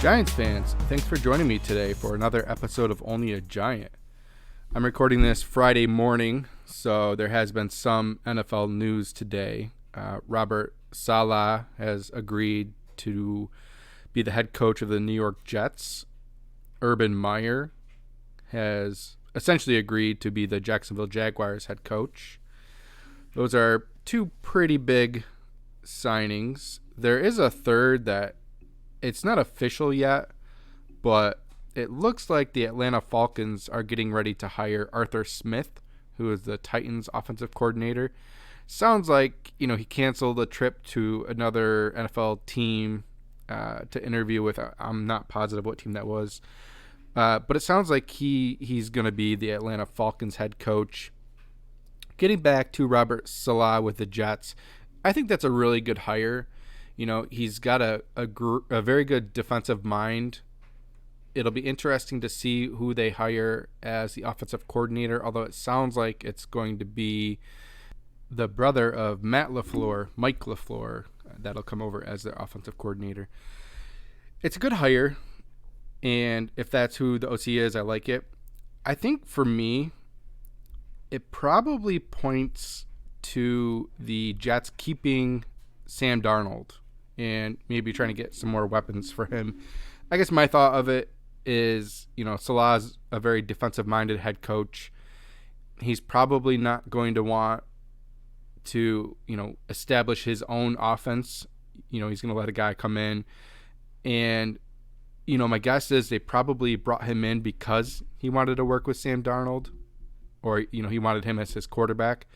Giants fans, thanks for joining me today for another episode of Only a Giant. I'm recording this Friday morning, so there has been some NFL news today. Robert Saleh has agreed to be the head coach of the New York Jets. Urban Meyer has essentially agreed to be the Jacksonville Jaguars head coach. Those are two pretty big signings. There is a third that it's not official yet, but it looks like the Atlanta Falcons are getting ready to hire Arthur Smith, who is the Titans offensive coordinator. Sounds like, he canceled a trip to another NFL team to interview with. I'm not positive what team that was. But it sounds like he's going to be the Atlanta Falcons head coach. Getting back to Robert Saleh with the Jets, I think that's a really good hire. He's got a very good defensive mind. It'll be interesting to see who they hire as the offensive coordinator, although it sounds like it's going to be the brother of Matt LaFleur, Mike LaFleur, that'll come over as their offensive coordinator. It's a good hire, and if that's who the OC is, I like it. I think for me, it probably points to the Jets keeping Sam Darnold and maybe trying to get some more weapons for him. I guess my thought of it is, Saleh's a very defensive-minded head coach. He's probably not going to want to, establish his own offense. He's going to let a guy come in. And, my guess is they probably brought him in because he wanted to work with Sam Darnold, or, he wanted him as his quarterback.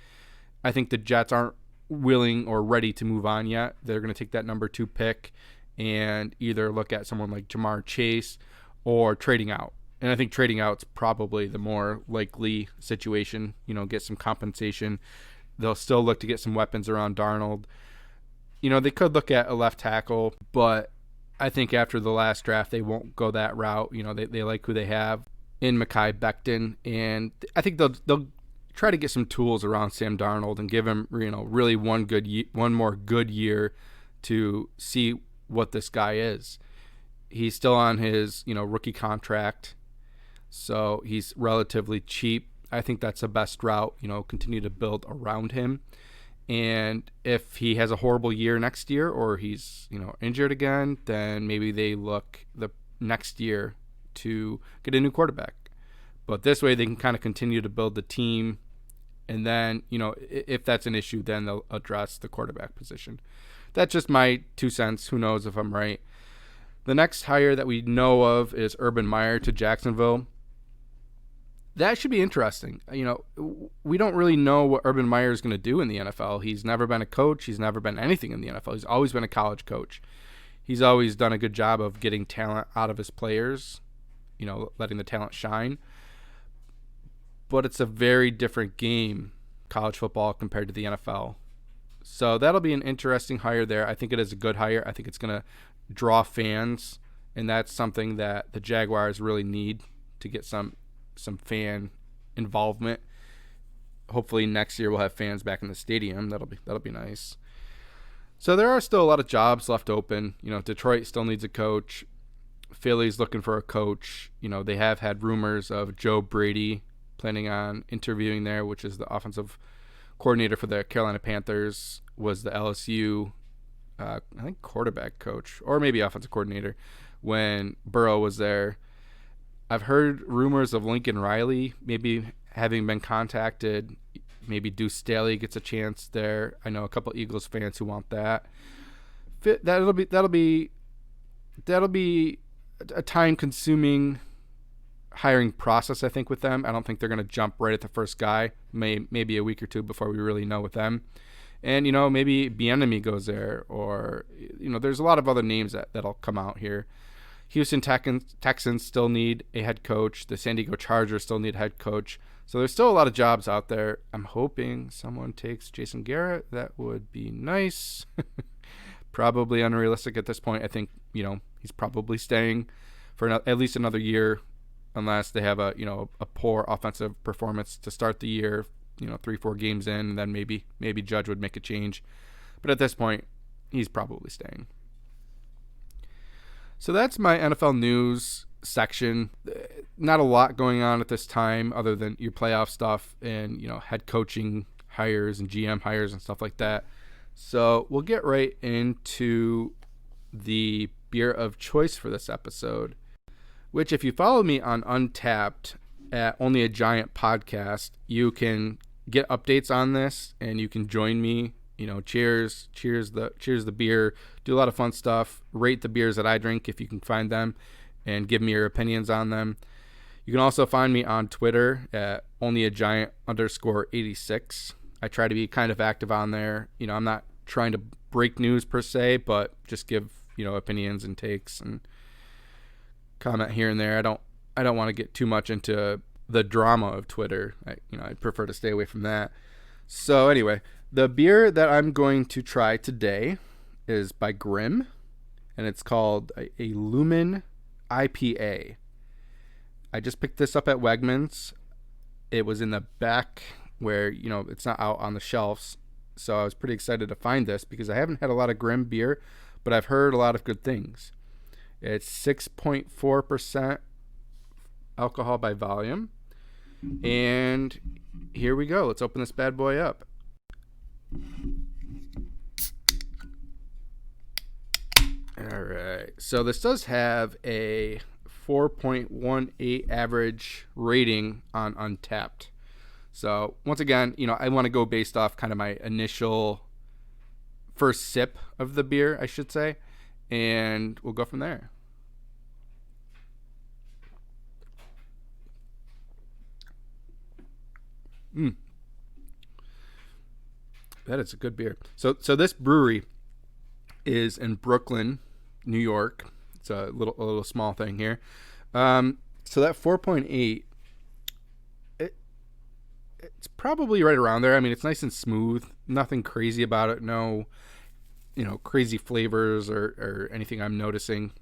I think the Jets aren't willing or ready to move on yet. They're going to take that number 2 pick and either look at someone like Jamar Chase or trading out. And I think trading out's probably the more likely situation, get some compensation. They'll still look to get some weapons around Darnold. They could look at a left tackle, but I think after the last draft, they won't go that route. They like who they have in Mekhi Becton, and I think they'll try to get some tools around Sam Darnold and give him, really one more good year to see what this guy is. He's still on his, rookie contract, so he's relatively cheap. I think that's the best route, continue to build around him. And if he has a horrible year next year or he's, injured again, then maybe they look the next year to get a new quarterback. But this way they can kind of continue to build the team. And then, if that's an issue, then they'll address the quarterback position. That's just my 2 cents. Who knows if I'm right. The next hire that we know of is Urban Meyer to Jacksonville. That should be interesting. We don't really know what Urban Meyer is going to do in the NFL. He's never been a coach. He's never been anything in the NFL. He's always been a college coach. He's always done a good job of getting talent out of his players, letting the talent shine. But it's a very different game, college football, compared to the NFL. So that'll be an interesting hire there. I think it is a good hire. I think it's going to draw fans, and that's something that the Jaguars really need to get some fan involvement. Hopefully next year we'll have fans back in the stadium. That'll be nice. So there are still a lot of jobs left open. Detroit still needs a coach. Philly's looking for a coach. They have had rumors of Joe Brady planning on interviewing there, which is the offensive coordinator for the Carolina Panthers, was the LSU, I think, quarterback coach, or maybe offensive coordinator when Burrow was there. I've heard rumors of Lincoln Riley maybe having been contacted. Maybe Deuce Staley gets a chance there. I know a couple Eagles fans who want that. That'll be a time-consuming hiring process, I think, with them. I don't think they're going to jump right at the first guy. Maybe a week or two before we really know with them. And, maybe Bieniemy goes there, or, there's a lot of other names that'll come out here. Houston Texans still need a head coach. The San Diego Chargers still need a head coach. So there's still a lot of jobs out there. I'm hoping someone takes Jason Garrett. That would be nice. Probably unrealistic at this point. I think, he's probably staying for at least another year, unless they have a poor offensive performance to start the year, 3-4 games in, and then maybe Judge would make a change. But at this point, he's probably staying. So that's my NFL news section. Not a lot going on at this time other than your playoff stuff and, head coaching hires and GM hires and stuff like that. So we'll get right into the beer of choice for this episode, which if you follow me on Untapped at Only a Giant podcast, you can get updates on this and you can join me. Cheers the beer, do a lot of fun stuff, rate the beers that I drink if you can find them, and give me your opinions on them. You can also find me on Twitter at onlyagiant_86. I try to be kind of active on there. I'm not trying to break news per se, but just give, opinions and takes and comment here and there. I don't want to get too much into the drama of Twitter. I prefer to stay away from that. So anyway, the beer that I'm going to try today is by Grimm, and it's called a Lumen IPA. I just picked this up at Wegmans. It was in the back where, it's not out on the shelves. So I was pretty excited to find this because I haven't had a lot of Grimm beer, but I've heard a lot of good things. It's 6.4% alcohol by volume. And here we go. Let's open this bad boy up. All right. So this does have a 4.18 average rating on Untapped. So once again, I want to go based off kind of my initial first sip of the beer, I should say, and we'll go from there. That is a good beer. So this brewery is in Brooklyn, New York. It's a little small thing here. So that 4.8, it's probably right around there. I mean, it's nice and smooth. Nothing crazy about it. No, crazy flavors or anything I'm noticing.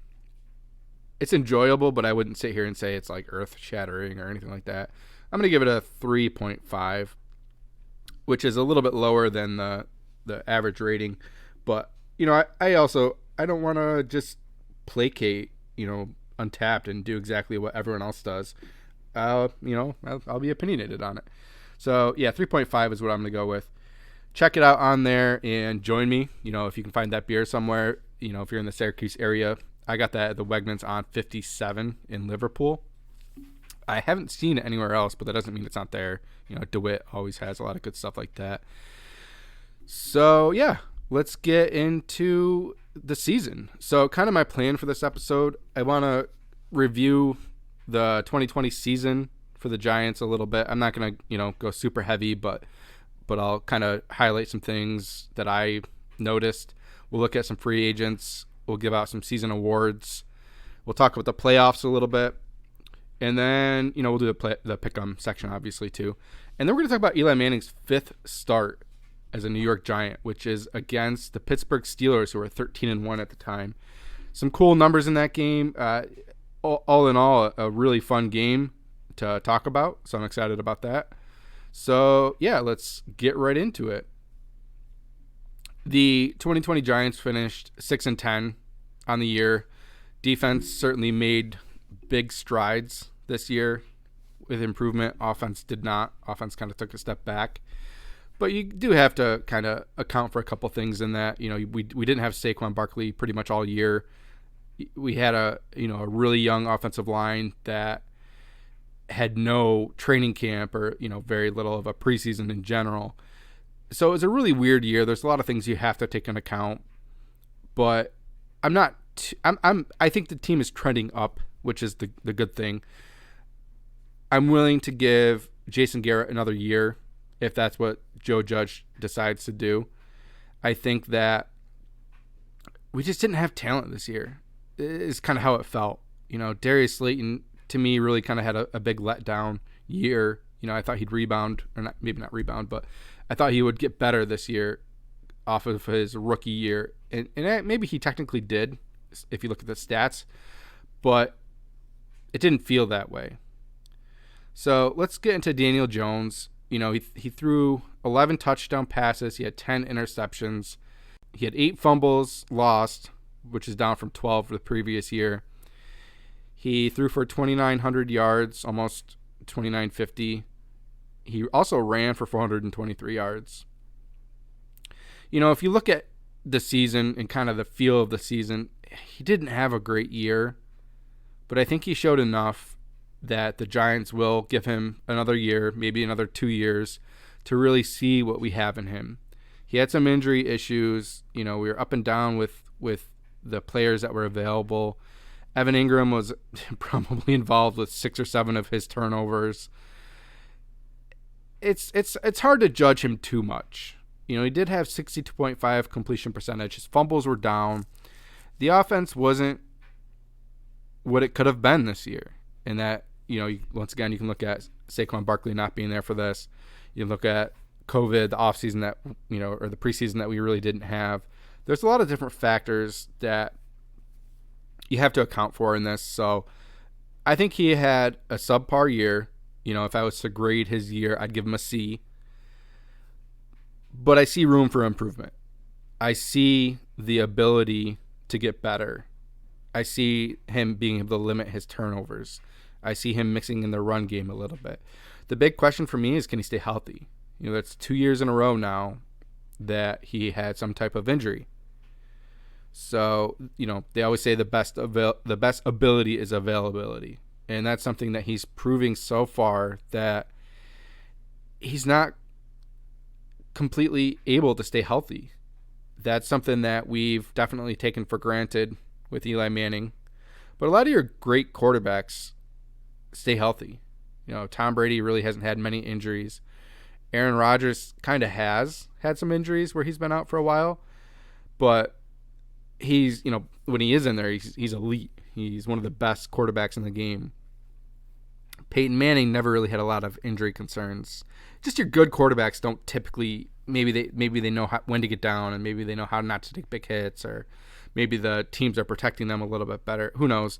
It's enjoyable, but I wouldn't sit here and say it's like earth-shattering or anything like that. I'm going to give it a 3.5, which is a little bit lower than the average rating. But, I don't want to just placate, Untapped and do exactly what everyone else does. I'll be opinionated on it. So, yeah, 3.5 is what I'm going to go with. Check it out on there and join me. If you can find that beer somewhere, if you're in the Syracuse area. I got that at the Wegmans on 57 in Liverpool. I haven't seen it anywhere else, but that doesn't mean it's not there. DeWitt always has a lot of good stuff like that. So, yeah, let's get into the season. So, kind of my plan for this episode, I want to review the 2020 season for the Giants a little bit. I'm not going to, go super heavy, but I'll kind of highlight some things that I noticed. We'll look at some free agents. We'll give out some season awards. We'll talk about the playoffs a little bit. And then, we'll do the pick'em section, obviously, too. And then we're going to talk about Eli Manning's 5th start as a New York Giant, which is against the Pittsburgh Steelers, who were 13-1 at the time. Some cool numbers in that game. All in all, a really fun game to talk about. So I'm excited about that. So, yeah, let's get right into it. The 2020 Giants finished 6-10 on the year. Defense certainly made big strides this year with improvement. Offense did not. Offense kind of took a step back. But you do have to kind of account for a couple things in that. We didn't have Saquon Barkley pretty much all year. We had a really young offensive line that had no training camp or, very little of a preseason in general. So it was a really weird year. There's a lot of things you have to take into account. But I think the team is trending up, which is the good thing. I'm willing to give Jason Garrett another year if that's what Joe Judge decides to do. I think that we just didn't have talent this year is kind of how it felt. Darius Slayton, to me, really kind of had a big letdown year. I thought he'd rebound, or not, maybe not rebound, but I thought he would get better this year off of his rookie year. And maybe he technically did, if you look at the stats, but it didn't feel that way. So let's get into Daniel Jones. He threw 11 touchdown passes. He had 10 interceptions. He had 8 fumbles lost, which is down from 12 for the previous year. He threw for 2,900 yards, almost 2,950. He also ran for 423 yards. If you look at the season and kind of the feel of the season, he didn't have a great year, but I think he showed enough that the Giants will give him another year, maybe another 2 years, to really see what we have in him. He had some injury issues. We were up and down with the players that were available. Evan Ingram was probably involved with 6 or 7 of his turnovers. It's hard to judge him too much. He did have 62.5 completion percentage. His fumbles were down. The offense wasn't what it could have been this year. And that, once again, you can look at Saquon Barkley not being there for this. You look at COVID, the offseason that, or the preseason that we really didn't have. There's a lot of different factors that you have to account for in this. So I think he had a subpar year. If I was to grade his year, I'd give him a C. But I see room for improvement. I see the ability to get better. I see him being able to limit his turnovers. I see him mixing in the run game a little bit. The big question for me is, can he stay healthy? That's 2 years in a row now that he had some type of injury. So, they always say the best ability is availability. And that's something that he's proving so far, that he's not completely able to stay healthy. That's something that we've definitely taken for granted with Eli Manning. But a lot of your great quarterbacks stay healthy. Tom Brady really hasn't had many injuries. Aaron Rodgers kind of has had some injuries where he's been out for a while. But he's, when he is in there, he's elite. He's one of the best quarterbacks in the game. Peyton Manning never really had a lot of injury concerns. Just your good quarterbacks don't typically, maybe they know when to get down, and maybe they know how not to take big hits, or maybe the teams are protecting them a little bit better. Who knows?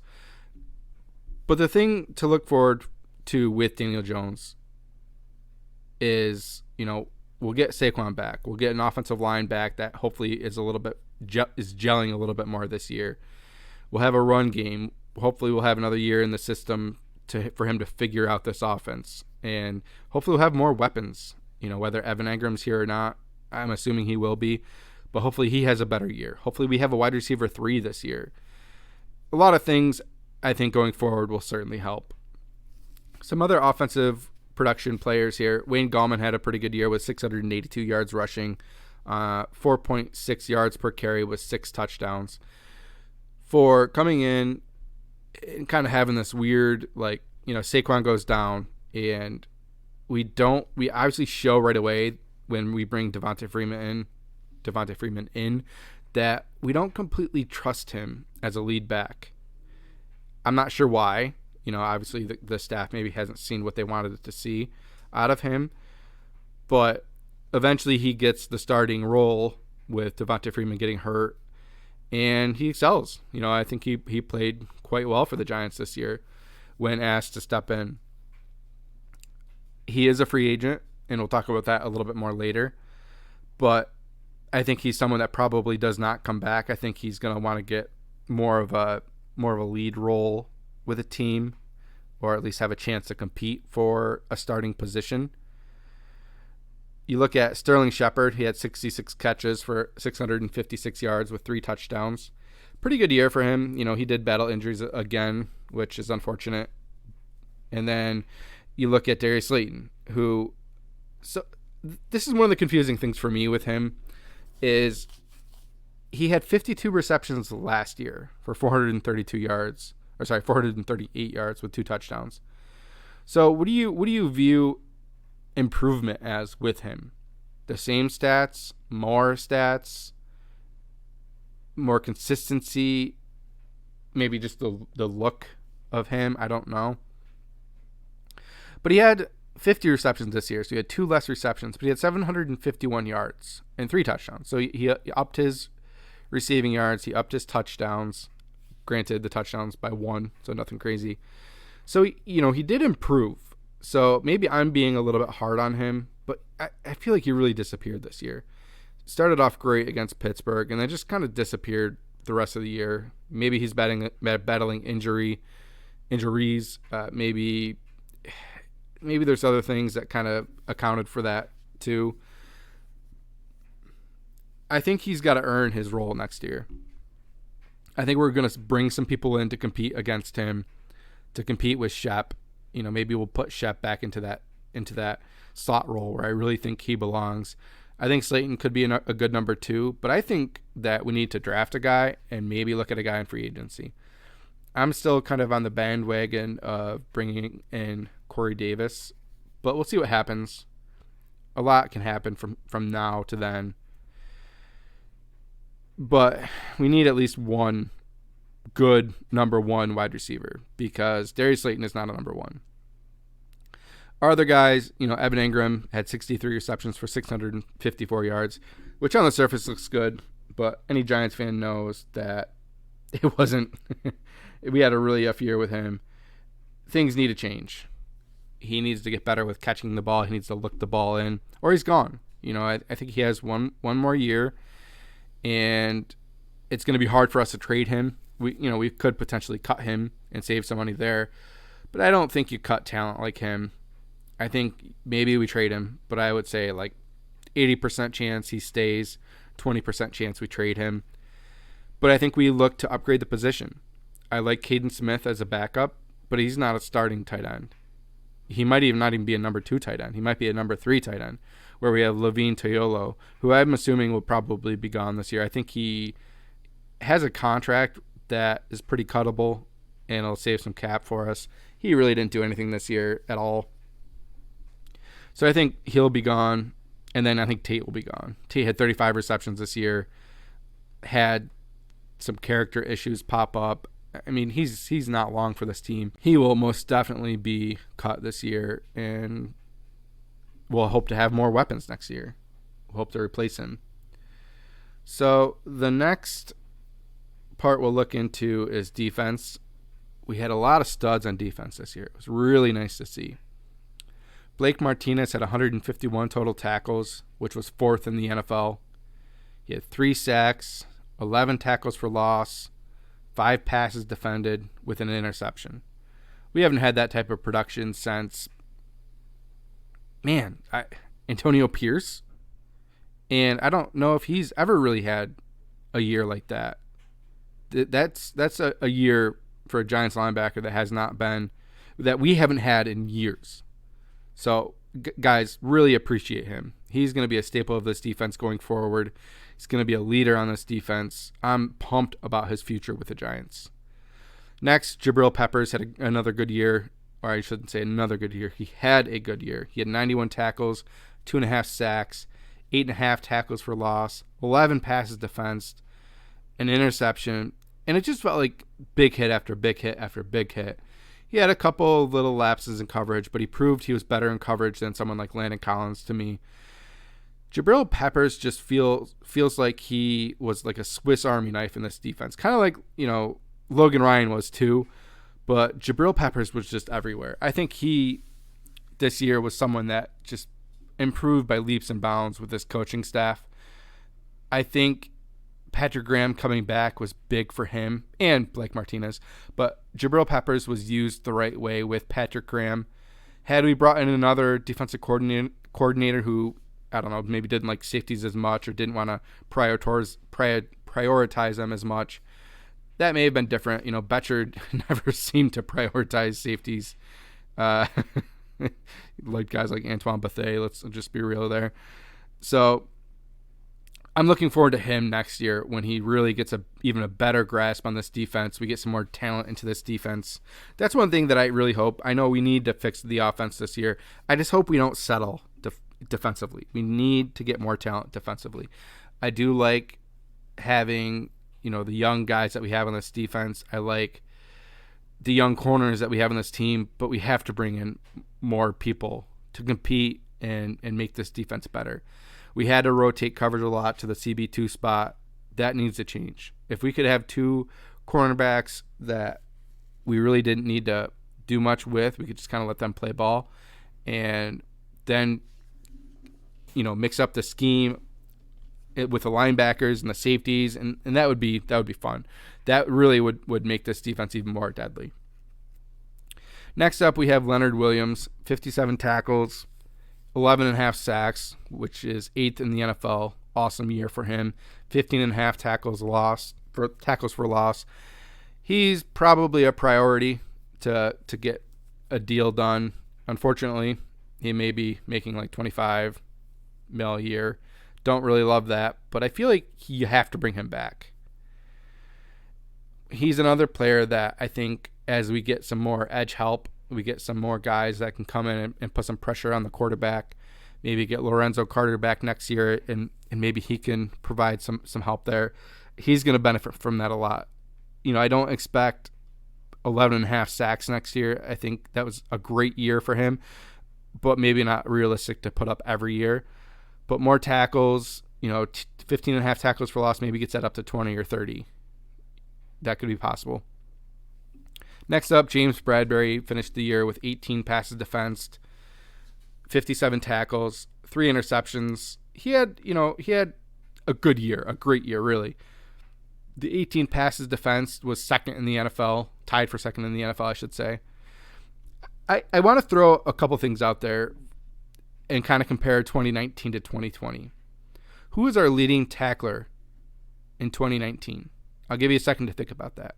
But the thing to look forward to with Daniel Jones is, we'll get Saquon back. We'll get an offensive line back that hopefully is a little bit is gelling a little bit more this year. We'll have a run game. Hopefully we'll have another year in the system for him to figure out this offense. And hopefully we'll have more weapons. Whether Evan Ingram's here or not, I'm assuming he will be. But hopefully he has a better year. Hopefully we have a wide receiver 3 this year. A lot of things, I think, going forward will certainly help. Some other offensive production players here. Wayne Gallman had a pretty good year with 682 yards rushing, 4.6 yards per carry with 6 touchdowns. For coming in and kind of having this weird, Saquon goes down, and we obviously show right away when we bring Devontae Freeman in that we don't completely trust him as a lead back. I'm not sure why. Obviously the staff maybe hasn't seen what they wanted to see out of him, but eventually he gets the starting role with Devontae Freeman getting hurt, and he excels. I think he played quite well for the Giants this year when asked to step in. He is a free agent, and we'll talk about that a little bit more later, but I think he's someone that probably does not come back. I think he's going to want to get more of a lead role with a team, or at least have a chance to compete for a starting position. You look at Sterling Shepard. He had 66 catches for 656 yards with 3 touchdowns. Pretty good year for him. He did battle injuries again, which is unfortunate. And then you look at Darius Slayton, this is one of the confusing things for me with him, is he had 52 receptions last year for 438 yards with 2 touchdowns. So what do you view improvement as with him? The same stats, more consistency, maybe just the look of him? I don't know. But he had 50 receptions this year, so he had 2 less receptions, but he had 751 yards and 3 touchdowns. So he upped his receiving yards, he upped his touchdowns. Granted, the touchdowns by 1, so nothing crazy. So, he did improve. So maybe I'm being a little bit hard on him, but I feel like he really disappeared this year. Started off great against Pittsburgh, and then just kind of disappeared the rest of the year. Maybe he's battling injuries. Maybe there's other things that kind of accounted for that too. I think he's got to earn his role next year. I think we're going to bring some people in to compete against him, to compete with Shep. Maybe we'll put Shep back into that slot role where I really think he belongs. I think Slayton could be a good number 2, but I think that we need to draft a guy and maybe look at a guy in free agency. I'm still kind of on the bandwagon of bringing in Corey Davis, but we'll see what happens. A lot can happen from now to then. But we need at least one good number 1 wide receiver because Darius Slayton is not a number 1. Our other guys, Evan Ingram had 63 receptions for 654 yards, which on the surface looks good, but any Giants fan knows that it wasn't. We had a really rough year with him. Things need to change. He needs to get better with catching the ball. He needs to look the ball in, or he's gone. I think he has one more year, and it's going to be hard for us to trade him. We could potentially cut him and save some money there, but I don't think you cut talent like him. I think maybe we trade him, but I would say like 80% chance he stays, 20% chance we trade him. But I think we look to upgrade the position. I like Caden Smith as a backup, but he's not a starting tight end. He might not even be a number 2 tight end. He might be a number 3 tight end, where we have Levine Toilolo, who I'm assuming will probably be gone this year. I think he has a contract that is pretty cuttable, and it'll save some cap for us. He really didn't do anything this year at all. So I think he'll be gone, and then I think Tate will be gone. Tate had 35 receptions this year, had some character issues pop up. I mean, he's not long for this team. He will most definitely be cut this year, and we'll hope to have more weapons next year. We'll hope to replace him. So the next part we'll look into is defense. We had a lot of studs on defense this year. It was really nice to see. Blake Martinez had 151 total tackles, which was 4th in the NFL. He had 3 sacks, 11 tackles for loss, 5 passes defended with an interception. We haven't had that type of production since, Antonio Pierce. And I don't know if he's ever really had a year like that. That's a year for a Giants linebacker that we haven't had in years. So, guys, really appreciate him. He's going to be a staple of this defense going forward. He's going to be a leader on this defense. I'm pumped about his future with the Giants. Next, Jibril Peppers had another good year. Or I shouldn't say another good year. He had a good year. He had 91 tackles, 2.5 sacks, 8.5 tackles for loss, 11 passes defensed, an interception. And it just felt like big hit after big hit after big hit. He had a couple little lapses in coverage, but he proved he was better in coverage than someone like Landon Collins to me. Jibril Peppers just feels like he was like a Swiss Army knife in this defense. Kind of like, Logan Ryan was too, but Jibril Peppers was just everywhere. I think he, this year, was someone that just improved by leaps and bounds with this coaching staff. I think Patrick Graham coming back was big for him and Blake Martinez, but Jibril Peppers was used the right way with Patrick Graham. Had we brought in another defensive coordinator who, I don't know, maybe didn't like safeties as much or didn't want to prioritize them as much, that may have been different. Betcher never seemed to prioritize safeties. Like guys like Antoine Bethea, let's just be real there. So I'm looking forward to him next year when he really gets even a better grasp on this defense. We get some more talent into this defense. That's one thing that I really hope. I know we need to fix the offense this year. I just hope we don't settle defensively. We need to get more talent defensively. I do like having, the young guys that we have on this defense. I like the young corners that we have on this team, but we have to bring in more people to compete and make this defense better. We had to rotate coverage a lot to the CB2 spot. That needs to change. If we could have 2 cornerbacks that we really didn't need to do much with, we could just kind of let them play ball and then, mix up the scheme with the linebackers and the safeties, and that would be fun. That really would make this defense even more deadly. Next up, we have Leonard Williams, 57 tackles, 11.5 sacks, which is 8th in the NFL. Awesome year for him. 15.5 tackles for loss. He's probably a priority to get a deal done. Unfortunately, he may be making like $25 million a year. Don't really love that, but I feel like you have to bring him back. He's another player that I think as we get some more edge help, we get some more guys that can come in and put some pressure on the quarterback, maybe get Lorenzo Carter back next year, and maybe he can provide some help there. He's going to benefit from that a lot. I don't expect 11.5 sacks next year. I think that was a great year for him, but maybe not realistic to put up every year. But more tackles, 15.5 tackles for loss, maybe gets that up to 20 or 30. That could be possible. Next up, James Bradbury finished the year with 18 passes defensed, 57 tackles, 3 interceptions. He had a good year, a great year, really. The 18 passes defensed was second in the NFL, tied for second in the NFL, I should say. I want to throw a couple things out there and kind of compare 2019 to 2020. Who is our leading tackler in 2019? I'll give you a second to think about that.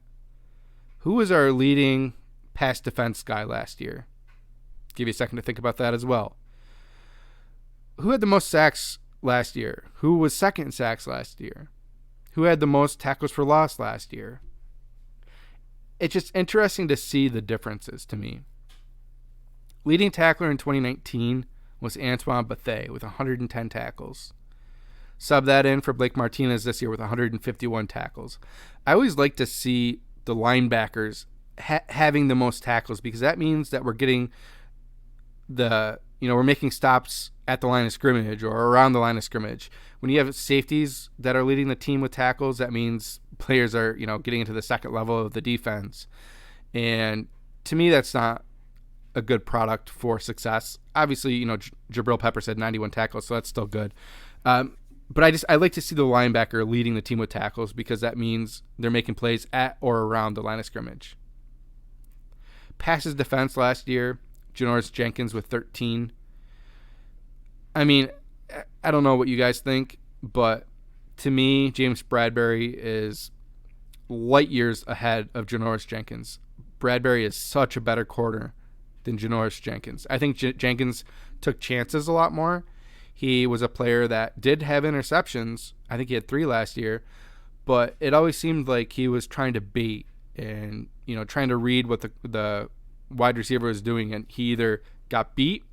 Who was our leading pass defense guy last year? Give you a second to think about that as well. Who had the most sacks last year? Who was second in sacks last year? Who had the most tackles for loss last year? It's just interesting to see the differences to me. Leading tackler in 2019 was Antoine Bethea with 110 tackles. Sub that in for Blake Martinez this year with 151 tackles. I always like to see the linebackers having the most tackles because that means that we're getting we're making stops at the line of scrimmage or around the line of scrimmage. When you have safeties that are leading the team with tackles, that means players are, getting into the second level of the defense. And to me, that's not a good product for success. Obviously, Jibril Peppers had 91 tackles, so that's still good. But I like to see the linebacker leading the team with tackles because that means they're making plays at or around the line of scrimmage. Passes defense last year, Janoris Jenkins with 13. I mean, I don't know what you guys think, but to me, James Bradbury is light years ahead of Janoris Jenkins. Bradbury is such a better corner than Janoris Jenkins. I think Jenkins took chances a lot more. He was a player that did have interceptions. I think he had 3 last year, but it always seemed like he was trying to bait and, trying to read what the wide receiver was doing, and he either got beat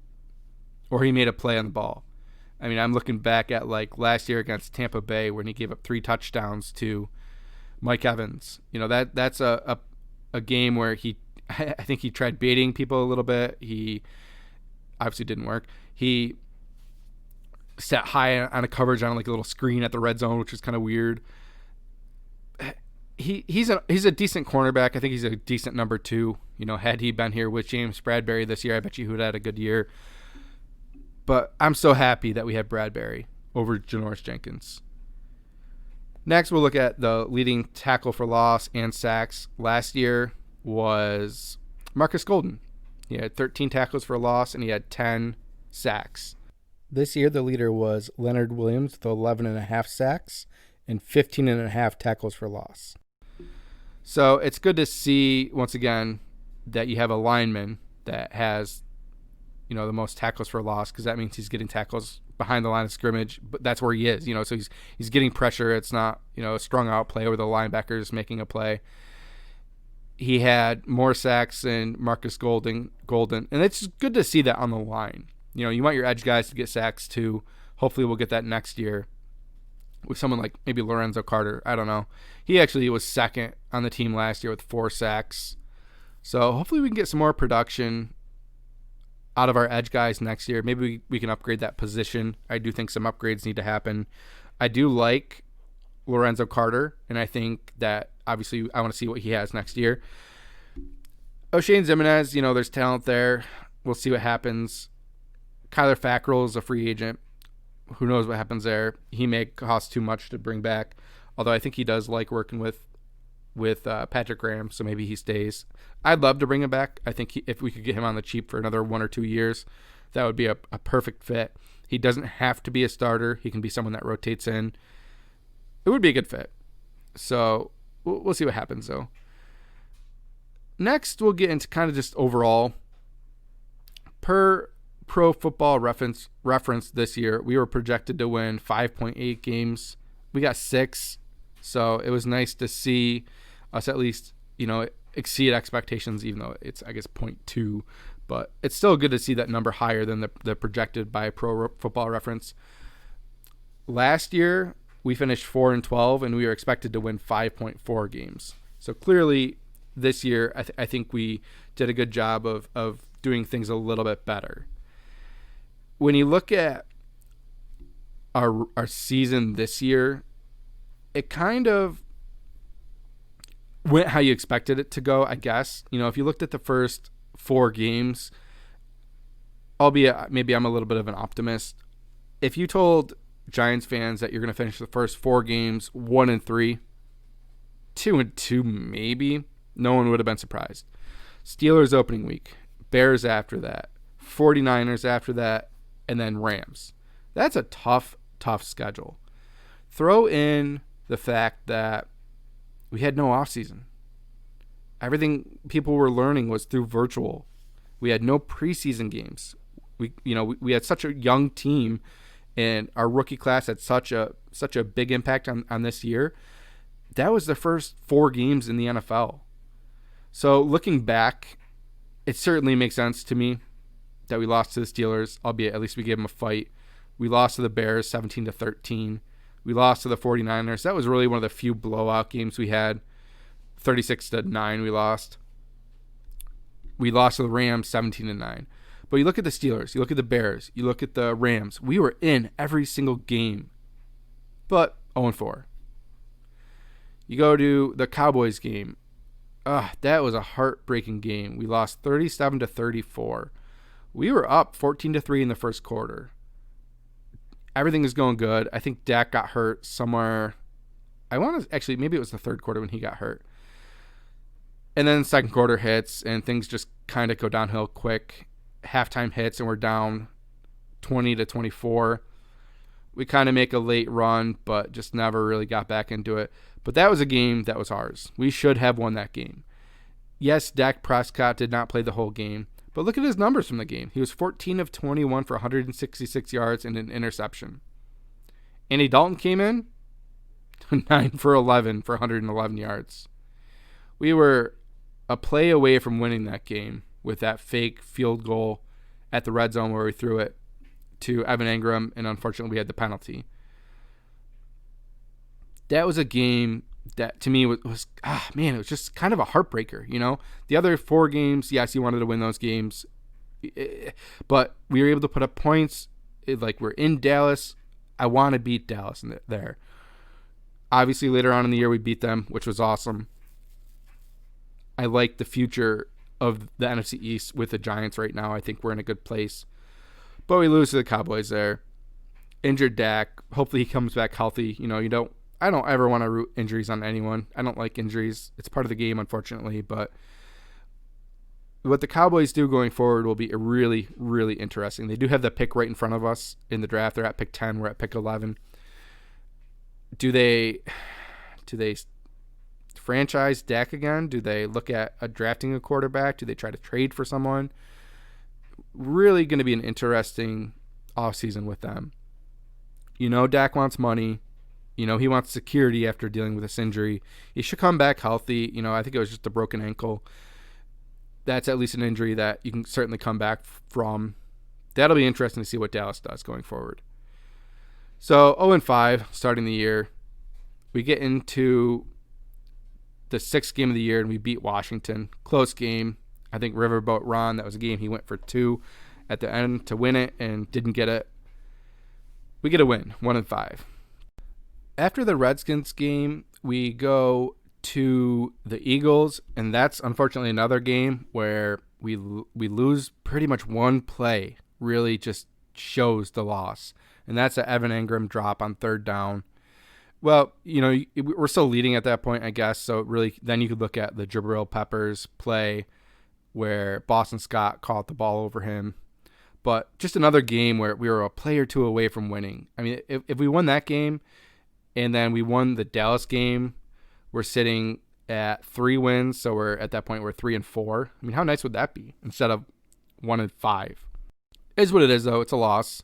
or he made a play on the ball. I mean, I'm looking back at like last year against Tampa Bay when he gave up 3 touchdowns to Mike Evans. That's a game where I think he tried baiting people a little bit. He obviously didn't work. He sat high on a coverage on like a little screen at the red zone, which was kind of weird. He's a decent cornerback. I think he's a decent number 2. Had he been here with James Bradbury this year, I bet you he would have had a good year. But I'm so happy that we had Bradbury over Janoris Jenkins. Next, we'll look at the leading tackle for loss and sacks. Last year was Marcus Golden. He had 13 tackles for loss, and he had 10 sacks. This year, the leader was Leonard Williams with 11.5 sacks and 15.5 tackles for loss. So it's good to see, once again, that you have a lineman that has the most tackles for loss because that means he's getting tackles behind the line of scrimmage, but that's where he is, so he's getting pressure. It's not, a strung out play where the linebacker's making a play. He had more sacks than Marcus Golden, and it's good to see that on the line. You want your edge guys to get sacks too. Hopefully we'll get that next year with someone like maybe Lorenzo Carter. I don't know. He actually was second on the team last year with 4 sacks. So hopefully we can get some more production out of our edge guys next year. Maybe we can upgrade that position. I do think some upgrades need to happen. I do like Lorenzo Carter, and I think that obviously I want to see what he has next year. O'Shane Ximines, there's talent there. We'll see what happens. Kyler Fackrell is a free agent. Who knows what happens there? He may cost too much to bring back, although I think he does like working with Patrick Graham, so maybe he stays. I'd love to bring him back. I think if we could get him on the cheap for another 1 or 2 years, that would be a perfect fit. He doesn't have to be a starter. He can be someone that rotates in. It would be a good fit. So we'll see what happens, though. Next, we'll get into kind of just overall. Per Pro Football Reference this year, we were projected to win 5.8 games. We got 6, so it was nice to see us at least, exceed expectations, even though it's, I guess, 0.2. But it's still good to see that number higher than the projected by Pro Football Reference. Last year, we finished 4-12, and we were expected to win 5.4 games. So clearly, this year, I think we did a good job of doing things a little bit better. When you look at our season this year, it kind of went how you expected it to go, I guess. If you looked at the first 4 games, albeit maybe I'm a little bit of an optimist, if you told Giants fans that you're going to finish the first 4 games 1-3, 2-2 maybe, no one would have been surprised. Steelers opening week, Bears after that, 49ers after that, and then Rams. That's a tough schedule. Throw in the fact that we had no offseason. Everything people were learning was through virtual. We had no preseason games. We had such a young team, and our rookie class had such a big impact on this year. That was the first 4 games in the NFL. So looking back, it certainly makes sense to me that we lost to the Steelers, albeit at least we gave them a fight. We lost to the Bears 17-13. We lost to the 49ers. That was really one of the few blowout games we had. 36-9 we lost. We lost to the Rams 17-9. But you look at the Steelers, you look at the Bears, you look at the Rams. We were in every single game. But 0-4. You go to the Cowboys game. That was a heartbreaking game. We lost 37-34. We were up 14-3 in the first quarter. Everything is going good. I think Dak got hurt somewhere. Maybe it was the third quarter when he got hurt. And then the second quarter hits, and things just kind of go downhill quick. Halftime hits, and we're down 20-24. We kind of make a late run, but just never really got back into it. But that was a game that was ours. We should have won that game. Yes, Dak Prescott did not play the whole game, but look at his numbers from the game. He was 14 of 21 for 166 yards and an interception. Andy Dalton came in, 9 for 11 for 111 yards. We were a play away from winning that game with that fake field goal at the red zone where we threw it to Evan Ingram, and unfortunately we had the penalty. That was a game that to me was it was just kind of a heartbreaker, The other 4 games, yes, you wanted to win those games, but we were able to put up points. We're in Dallas. I want to beat Dallas there. Obviously, later on in the year, we beat them, which was awesome. I like the future of the NFC East with the Giants right now. I think we're in a good place. But we lose to the Cowboys there. Injured Dak. Hopefully he comes back healthy. I don't ever want to root injuries on anyone. I don't like injuries. It's part of the game, unfortunately. But what the Cowboys do going forward will be really, really interesting. They do have the pick right in front of us in the draft. They're at pick 10. We're at pick 11. Do they franchise Dak again? Do they look at drafting a quarterback? Do they try to trade for someone? Really going to be an interesting offseason with them. Dak wants money. He wants security after dealing with this injury. He should come back healthy. I think it was just a broken ankle. That's at least an injury that you can certainly come back from. That'll be interesting to see what Dallas does going forward. So 0-5 starting the year. We get into the 6th game of the year and we beat Washington. Close game. I think Riverboat Ron, that was a game he went for 2 at the end to win it and didn't get it. We get a win, 1-5. After the Redskins game, we go to the Eagles, and that's unfortunately another game where we lose pretty much one play. Really just shows the loss. and that's an Evan Ingram drop on third down. Well, we're still leading at that point, I guess. So really, then you could look at the Jibril Peppers play where Boston Scott caught the ball over him. But just another game where we were a play or two away from winning. I mean, if we won that game and then we won the Dallas game, we're sitting at 3 wins. So we're at that point, we're 3-4. I mean, how nice would that be instead of 1-5? It is what it is, though. It's a loss.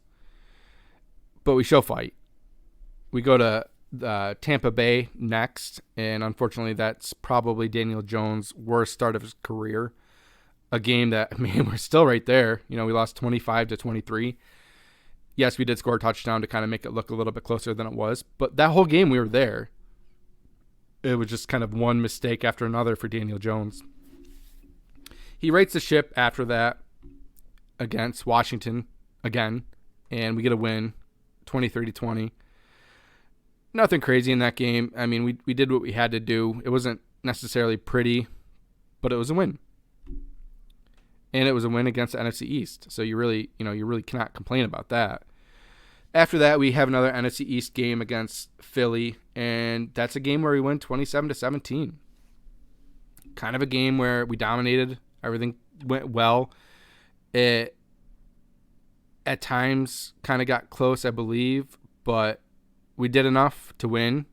But we show fight. We go to Tampa Bay next, and unfortunately that's probably Daniel Jones' worst start of his career. A game that, man, we're still right there. We lost 25-23. Yes, we did score a touchdown to kind of make it look a little bit closer than it was, but that whole game we were there. It was just kind of one mistake after another for Daniel Jones. He rights the ship after that against Washington again, and we get a win, 23-20. Nothing crazy in that game. I mean, we did what we had to do. It wasn't necessarily pretty, but it was a win. And it was a win against the NFC East. So you really cannot complain about that. After that, we have another NFC East game against Philly, and that's a game where we win 27-17. Kind of a game where we dominated. Everything went well. It at times kind of got close, I believe, but we did enough to win,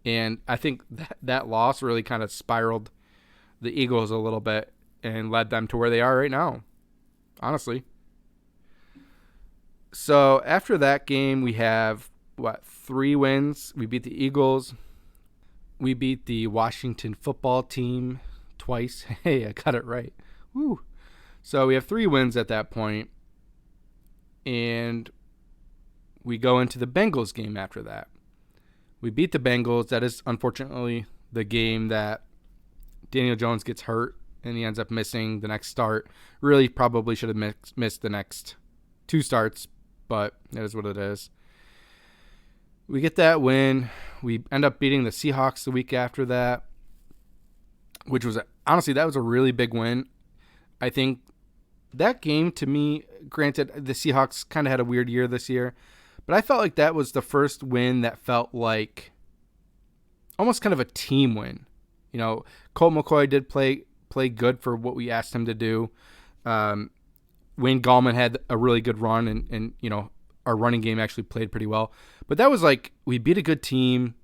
and I think that loss really kind of spiraled the Eagles a little bit and led them to where they are right now, honestly. So after that game, we have, 3 wins. We beat the Eagles. We beat the Washington football team twice. Hey, I got it right. Woo. So we have 3 wins at that point, and we go into the Bengals game after that. We beat the Bengals. That is, unfortunately, the game that Daniel Jones gets hurt and he ends up missing the next start. Really probably should have missed the next 2 starts, but that is what it is. We get that win. We end up beating the Seahawks the week after that, which was, honestly, that was a really big win. I think that game, to me, granted, the Seahawks kind of had a weird year this year, but I felt like that was the first win that felt like almost kind of a team win. Colt McCoy did play good for what we asked him to do. Wayne Gallman had a really good run, and our running game actually played pretty well. But that was like, we beat a good team.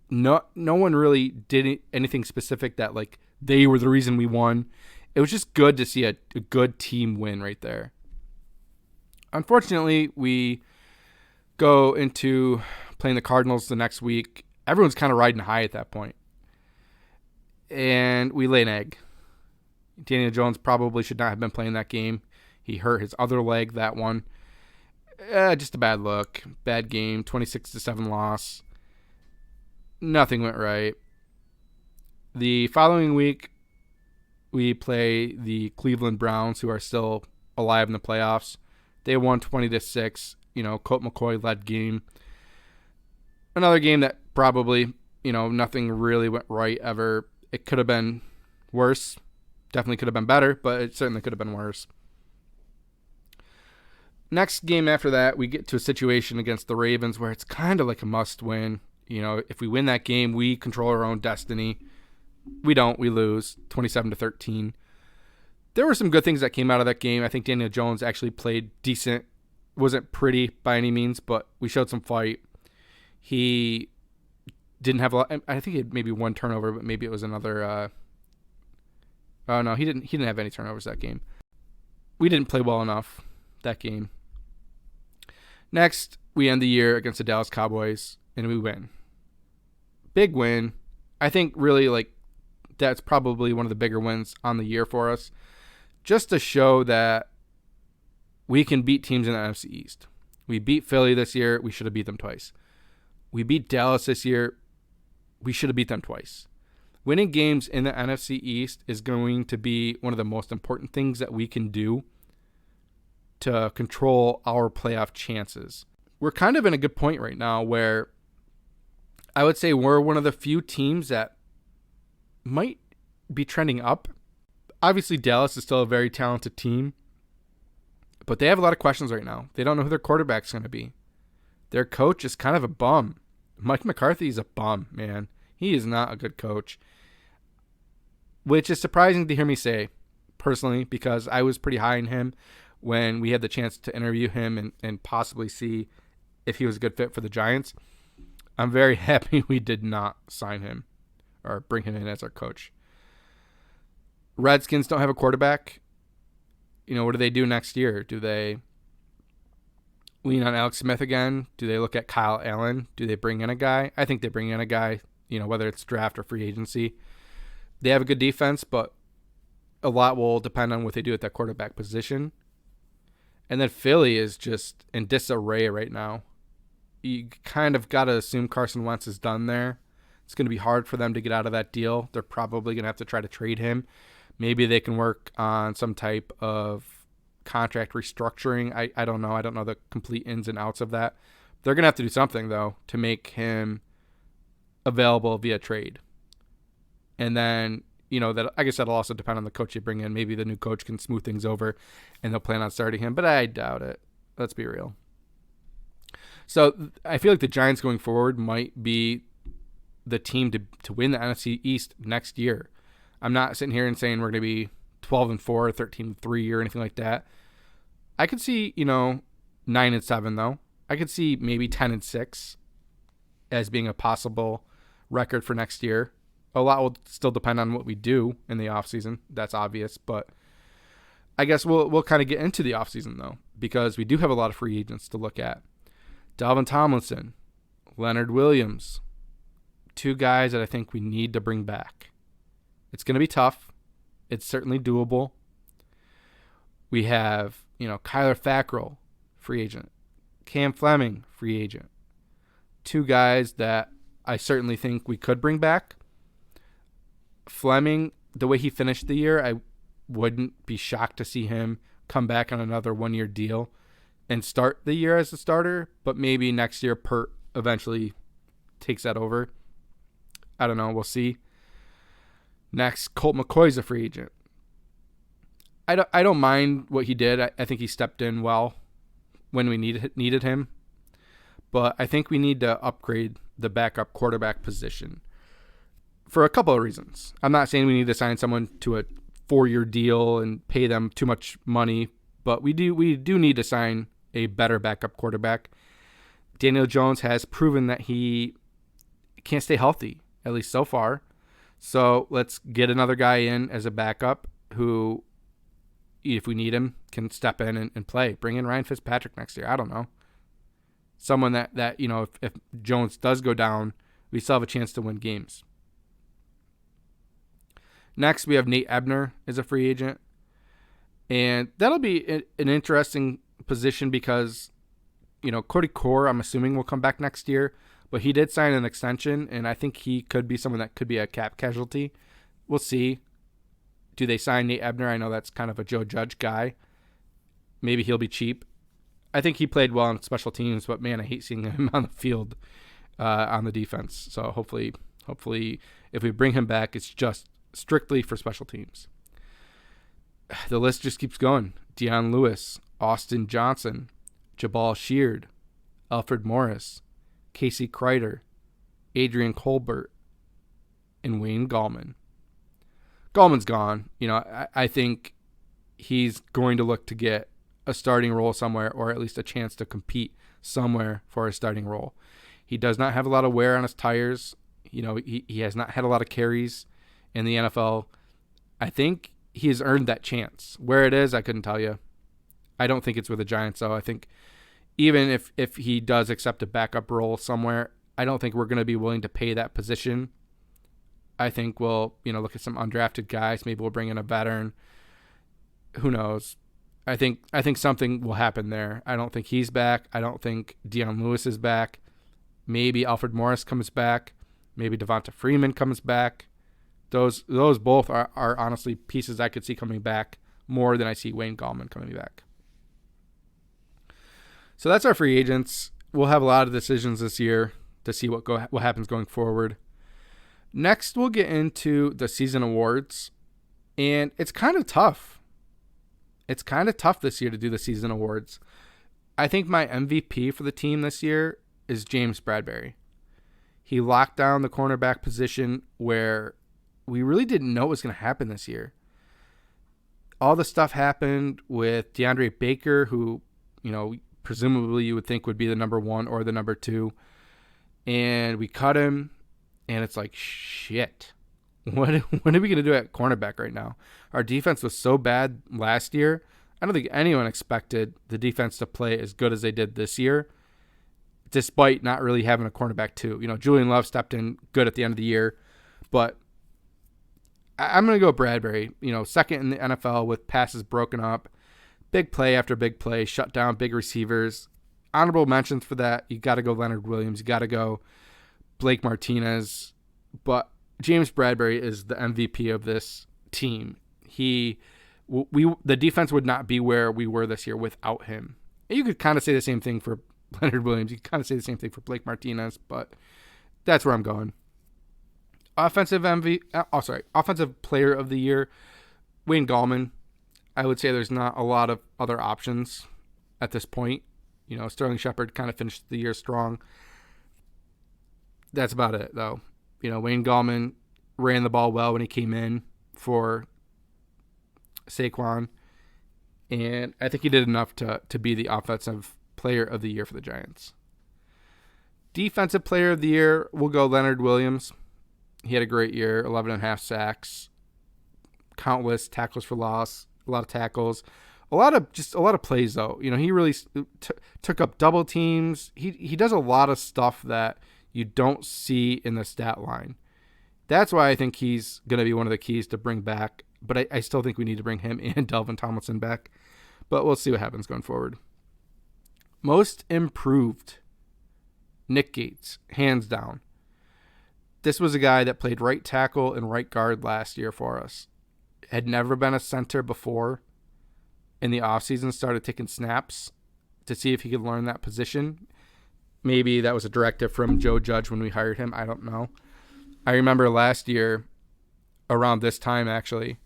No one really did anything specific that like they were the reason we won. It was just good to see a good team win right there. Unfortunately, we go into playing the Cardinals the next week. Everyone's kind of riding high at that point. And we lay an egg. Daniel Jones probably should not have been playing that game. He hurt his other leg that one. Just a bad look. Bad game. 26-7 loss. Nothing went right. The following week, we play the Cleveland Browns, who are still alive in the playoffs. They won 20-6. Colt McCoy led game. Another game that probably, nothing really went right ever. It could have been worse. Definitely could have been better, but it certainly could have been worse. Next game after that, we get to a situation against the Ravens where it's kind of like a must win. If we win that game, we control our own destiny. We don't. We lose 27-13. There were some good things that came out of that game. I think Daniel Jones actually played decent. Wasn't pretty by any means, but we showed some fight. He didn't have a lot. I think he had maybe 1 turnover, but maybe it was another. Oh no, he didn't have any turnovers that game. We didn't play well enough that game. Next, we end the year against the Dallas Cowboys, and we win. Big win. I think really that's probably one of the bigger wins on the year for us. Just to show that we can beat teams in the NFC East. We beat Philly this year. We should have beat them twice. We beat Dallas this year. We should have beat them twice. Winning games in the NFC East is going to be one of the most important things that we can do to control our playoff chances. We're kind of in a good point right now where I would say we're one of the few teams that might be trending up. Obviously, Dallas is still a very talented team, But they have a lot of questions right now. They don't know who their quarterback's going to be. Their coach is kind of a bum. Mike McCarthy is a bum, man. He is not a good coach, which is surprising to hear me say, personally, because I was pretty high on him when we had the chance to interview him and possibly see if he was a good fit for the Giants. I'm very happy we did not sign him or bring him in as our coach. Redskins don't have a quarterback. What do they do next year? Do they lean on Alex Smith again? Do they look at Kyle Allen? Do they bring in a guy? I think they bring in a guy, whether it's draft or free agency. They have a good defense, but a lot will depend on what they do at that quarterback position. And then Philly is just in disarray right now. You kind of got to assume Carson Wentz is done there. It's going to be hard for them to get out of that deal. They're probably going to have to try to trade him. Maybe they can work on some type of contract restructuring. I don't know. I don't know the complete ins and outs of that. They're going to have to do something, though, to make him available via trade. And then, that I guess that'll also depend on the coach you bring in. Maybe the new coach can smooth things over and they'll plan on starting him, but I doubt it. Let's be real. So I feel like the Giants going forward might be the team to win the NFC East next year. I'm not sitting here and saying we're going to be 12-4, 13-3 or anything like that. I could see, 9-7 though. I could see maybe 10-6 as being a possible record for next year. A lot will still depend on what we do in the offseason. That's obvious, but I guess we'll kind of get into the offseason though, because we do have a lot of free agents to look at. Dalvin Tomlinson, Leonard Williams, two guys that I think we need to bring back. It's going to be tough. It's certainly doable. We have, Kyler Fackrell, free agent. Cam Fleming, free agent. Two guys that I certainly think we could bring back. Fleming, the way he finished the year, I wouldn't be shocked to see him come back on another one-year deal and start the year as a starter, but maybe next year Pert eventually takes that over. I don't know. We'll see. Next, Colt McCoy's a free agent. I don't mind what he did. I think he stepped in well when we needed him. But I think we need to upgrade the backup quarterback position for a couple of reasons. I'm not saying we need to sign someone to a 4-year deal and pay them too much money, but we do need to sign a better backup quarterback. Daniel Jones has proven that he can't stay healthy, at least so far. So let's get another guy in as a backup who, if we need him, can step in and play. Bring in Ryan Fitzpatrick next year. I don't know. Someone that if Jones does go down, we still have a chance to win games. Next, we have Nate Ebner as a free agent. And that'll be an interesting position because, Cody Core, I'm assuming, will come back next year. But he did sign an extension, and I think he could be someone that could be a cap casualty. We'll see. Do they sign Nate Ebner? I know that's kind of a Joe Judge guy. Maybe he'll be cheap. I think he played well on special teams, but, man, I hate seeing him on the field on the defense. So hopefully, if we bring him back, it's just strictly for special teams. The list just keeps going. Deion Lewis, Austin Johnson, Jabal Sheard, Alfred Morris, Casey Kreider, Adrian Colbert, and Wayne Gallman. Gallman's gone. I think he's going to look to get a starting role somewhere, or at least a chance to compete somewhere for a starting role. He does not have a lot of wear on his tires. He has not had a lot of carries in the NFL. I think he has earned that chance. Where it is, I couldn't tell you. I don't think it's with the Giants, though. I think even if he does accept a backup role somewhere, I don't think we're going to be willing to pay that position. I think we'll, look at some undrafted guys. Maybe we'll bring in a veteran. Who knows? I think something will happen there. I don't think he's back. I don't think Deion Lewis is back. Maybe Alfred Morris comes back. Maybe Devonta Freeman comes back. Those both are honestly pieces I could see coming back more than I see Wayne Gallman coming back. So that's our free agents. We'll have a lot of decisions this year to see what happens going forward. Next, we'll get into the season awards, and it's kind of tough. it's kind of tough this year to do the season awards. I think my MVP for the team this year is James Bradbury. He locked down the cornerback position where we really didn't know what was going to happen this year. All the stuff happened with DeAndre Baker, who, presumably you would think would be the number 1 or the number 2. And we cut him, and it's like, shit. What are we going to do at cornerback right now? Our defense was so bad last year. I don't think anyone expected the defense to play as good as they did this year, despite not really having a cornerback too. Julian Love stepped in good at the end of the year, but I'm going to go Bradbury, second in the NFL with passes broken up, big play after big play, shut down big receivers. Honorable mentions for that. You got to go Leonard Williams. You got to go Blake Martinez, but James Bradbury is the MVP of this team. The defense would not be where we were this year without him. You could kind of say the same thing for Leonard Williams. You could kind of say the same thing for Blake Martinez, but that's where I'm going. Offensive Player of the Year, Wayne Gallman. I would say there's not a lot of other options at this point. Sterling Shepard kind of finished the year strong. That's about it, though. Wayne Gallman ran the ball well when he came in for Saquon, and I think he did enough to be the Offensive Player of the Year for the Giants. Defensive Player of the Year, we'll go Leonard Williams. He had a great year, 11.5 sacks, countless tackles for loss, a lot of tackles, a lot of plays though. He really took up double teams. He does a lot of stuff that you don't see in the stat line. That's why I think he's going to be one of the keys to bring back. But I still think we need to bring him and Delvin Tomlinson back. But we'll see what happens going forward. Most improved, Nick Gates, hands down. This was a guy that played right tackle and right guard last year for us. Had never been a center before. In the offseason, started taking snaps to see if he could learn that position. Maybe that was a directive from Joe Judge when we hired him. I don't know. I remember last year, around this time actually,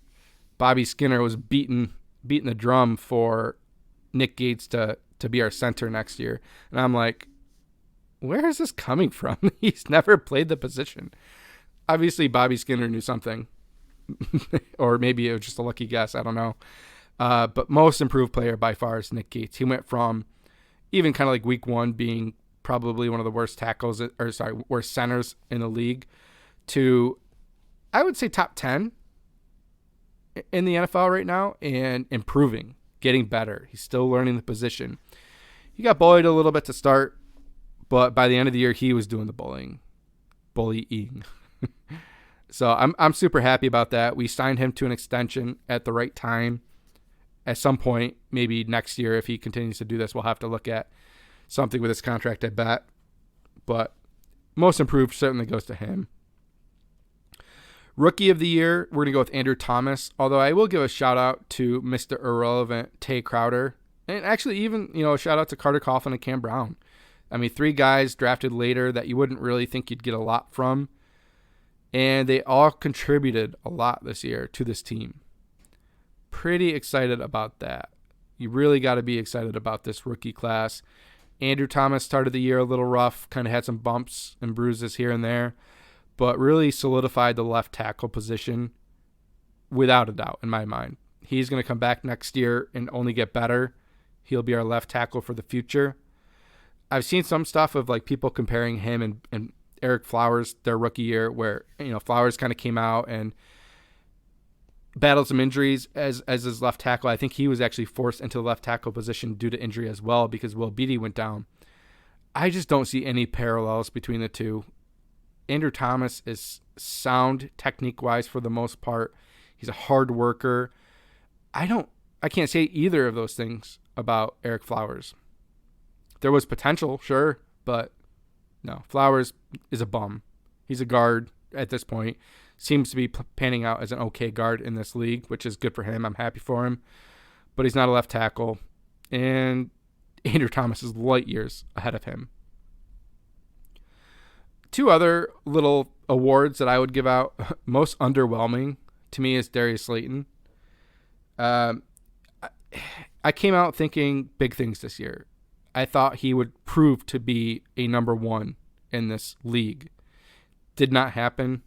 Bobby Skinner was beating the drum for Nick Gates to be our center next year. And I'm like, where is this coming from? He's never played the position. Obviously, Bobby Skinner knew something. Or maybe it was just a lucky guess. I don't know. But most improved player by far is Nick Gates. He went from even kind of like week 1 being probably one of the worst worst centers in the league to, I would say, top 10 in the NFL right now, and improving, getting better. He's still learning the position. He got bullied a little bit to start, but by the end of the year, he was doing the bullying. So I'm super happy about that. We signed him to an extension at the right time. At some point, maybe next year, if he continues to do this, we'll have to look at something with his contract, I bet. But most improved certainly goes to him. Rookie of the Year, we're going to go with Andrew Thomas, although I will give a shout-out to Mr. Irrelevant Tay Crowder, and actually even, a shout-out to Carter Coughlin and Cam Brown. I mean, 3 guys drafted later that you wouldn't really think you'd get a lot from, and they all contributed a lot this year to this team. Pretty excited about that. You really got to be excited about this rookie class. Andrew Thomas started the year a little rough, kind of had some bumps and bruises here and there, but really solidified the left tackle position without a doubt, in my mind. He's going to come back next year and only get better. He'll be our left tackle for the future. I've seen some stuff of like people comparing him and Eric Flowers their rookie year, where Flowers kind of came out and battled some injuries as his left tackle. I think he was actually forced into the left tackle position due to injury as well because Will Beatty went down. I just don't see any parallels between the two. Andrew Thomas is sound technique-wise for the most part. He's a hard worker. I can't say either of those things about Eric Flowers. There was potential, sure, but no. Flowers is a bum. He's a guard at this point. Seems to be panning out as an okay guard in this league, which is good for him. I'm happy for him. But he's not a left tackle. And Andrew Thomas is light years ahead of him. 2 other little awards that I would give out. Most underwhelming to me is Darius Slayton. I came out thinking big things this year. I thought he would prove to be a number one in this league. Did not happen.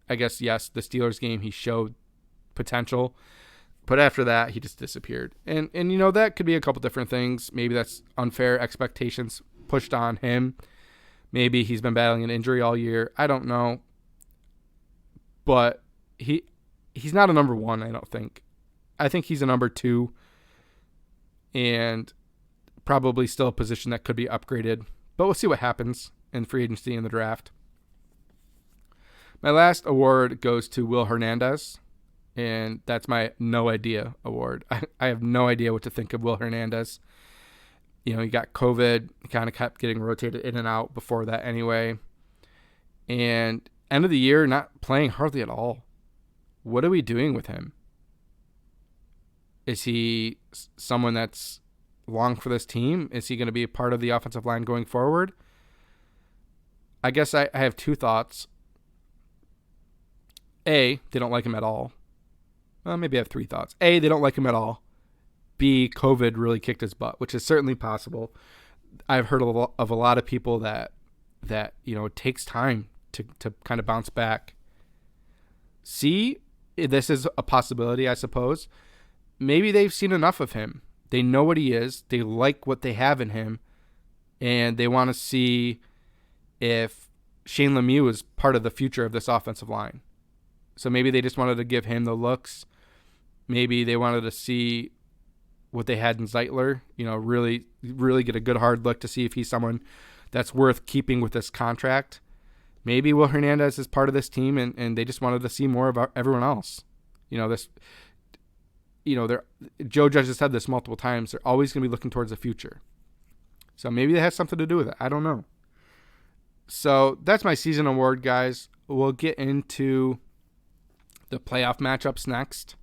I guess, yes, the Steelers game, he showed potential. But after that, he just disappeared. And that could be a couple different things. Maybe that's unfair expectations pushed on him. Maybe he's been battling an injury all year. I don't know. But he's not a number one, I don't think. I think he's a number two. And probably still a position that could be upgraded. But we'll see what happens in free agency and the draft. My last award goes to Will Hernandez. And that's my no idea award. I have no idea what to think of Will Hernandez. He got COVID. He kind of kept getting rotated in and out before that anyway. And end of the year, not playing hardly at all. What are we doing with him? Is he someone that's long for this team? Is he going to be a part of the offensive line going forward? I guess I have two thoughts. A, they don't like him at all. Well, maybe I have three thoughts. A, they don't like him at all. B, COVID really kicked his butt, which is certainly possible. I've heard of a lot of people that it takes time to kind of bounce back. C, this is a possibility, I suppose. Maybe they've seen enough of him. They know what he is. They like what they have in him. And they want to see if Shane Lemieux is part of the future of this offensive line. So maybe they just wanted to give him the looks. Maybe they wanted to see what they had in Zeitler, really, really get a good hard look to see if he's someone that's worth keeping with this contract. Maybe Will Hernandez is part of this team, and they just wanted to see more of everyone else. Joe Judge has said this multiple times. They're always going to be looking towards the future. So maybe that has something to do with it. I don't know. So that's my season award, guys. We'll get into the playoff matchups next.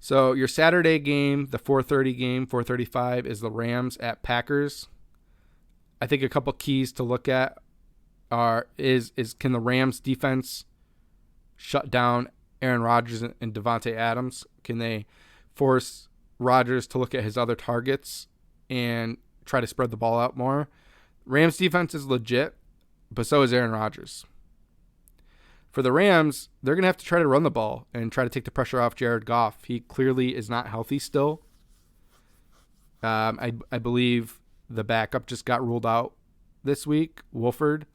So your Saturday game, the 4:30 game, 4:35, is the Rams at Packers. I think a couple keys to look at is can the Rams defense shut down Aaron Rodgers and Devontae Adams? Can they force Rodgers to look at his other targets and try to spread the ball out more? Rams defense is legit, but so is Aaron Rodgers. For the Rams, they're going to have to try to run the ball and try to take the pressure off Jared Goff. He clearly is not healthy still. I believe the backup just got ruled out this week, Wolford.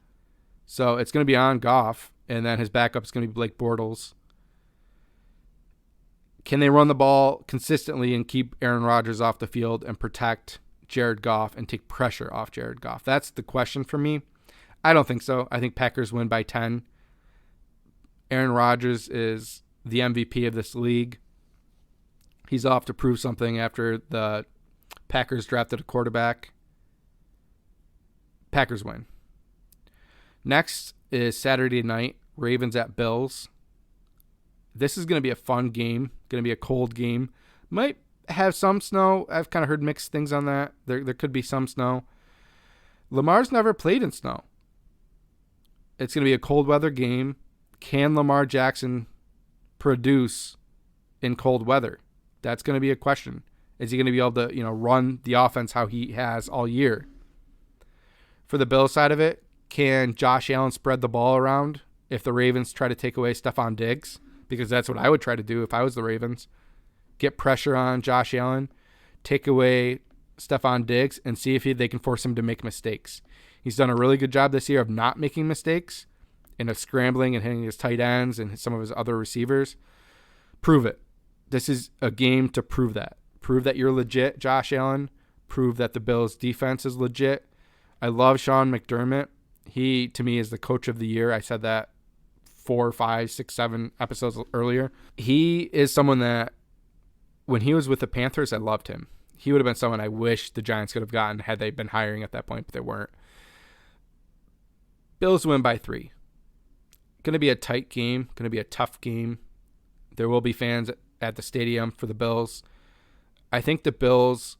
So it's going to be on Goff, and then his backup is going to be Blake Bortles. Can they run the ball consistently and keep Aaron Rodgers off the field and protect Jared Goff and take pressure off Jared Goff? That's the question for me. I don't think so. I think Packers win by 10. Aaron Rodgers is the MVP of this league. He's off to prove something after the Packers drafted a quarterback. Packers win. Next is Saturday night, Ravens at Bills. This is going to be a fun game. Going to be a cold game. Might have some snow. I've kind of heard mixed things on that. There could be some snow. Lamar's never played in snow. It's going to be a cold weather game. Can Lamar Jackson produce in cold weather? That's going to be a question. Is he going to be able to, run the offense how he has all year? For the Bills side of it, can Josh Allen spread the ball around if the Ravens try to take away Stephon Diggs? Because that's what I would try to do if I was the Ravens. Get pressure on Josh Allen, take away Stephon Diggs, and see if they can force him to make mistakes. He's done a really good job this year of not making mistakes and of scrambling and hitting his tight ends and some of his other receivers. Prove it. This is a game to prove that. Prove that you're legit, Josh Allen. Prove that the Bills' defense is legit. I love Sean McDermott. He, to me, is the coach of the year. I said that 4, 5, 6, 7 episodes earlier. He is someone that, when he was with the Panthers, I loved him. He would have been someone I wish the Giants could have gotten had they been hiring at that point, but they weren't. Bills win by 3. Going to be a tight game. Going to be a tough game. There will be fans at the stadium for the Bills. I think the Bills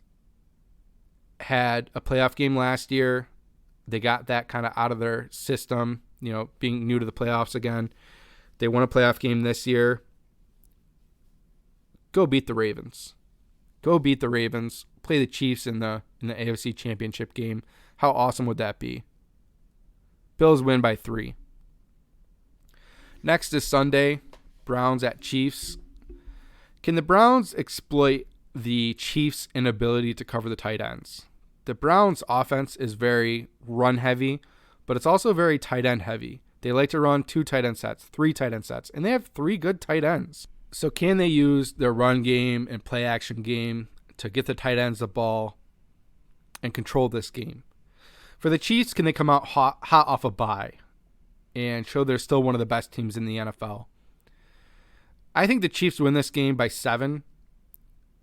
had a playoff game last year. They got that kind of out of their system, being new to the playoffs again. They won a playoff game this year. Go beat the Ravens. Go beat the Ravens. Play the Chiefs in the AFC Championship game. How awesome would that be? Bills win by 3. Next is Sunday. Browns at Chiefs. Can the Browns exploit the Chiefs' inability to cover the tight ends? The Browns' offense is very run heavy, but it's also very tight end heavy. They like to run 2 tight end sets, 3 tight end sets, and they have 3 good tight ends. So can they use their run game and play action game to get the tight ends the ball and control this game? For the Chiefs, can they come out hot off a bye and show they're still one of the best teams in the NFL? I think the Chiefs win this game by 7,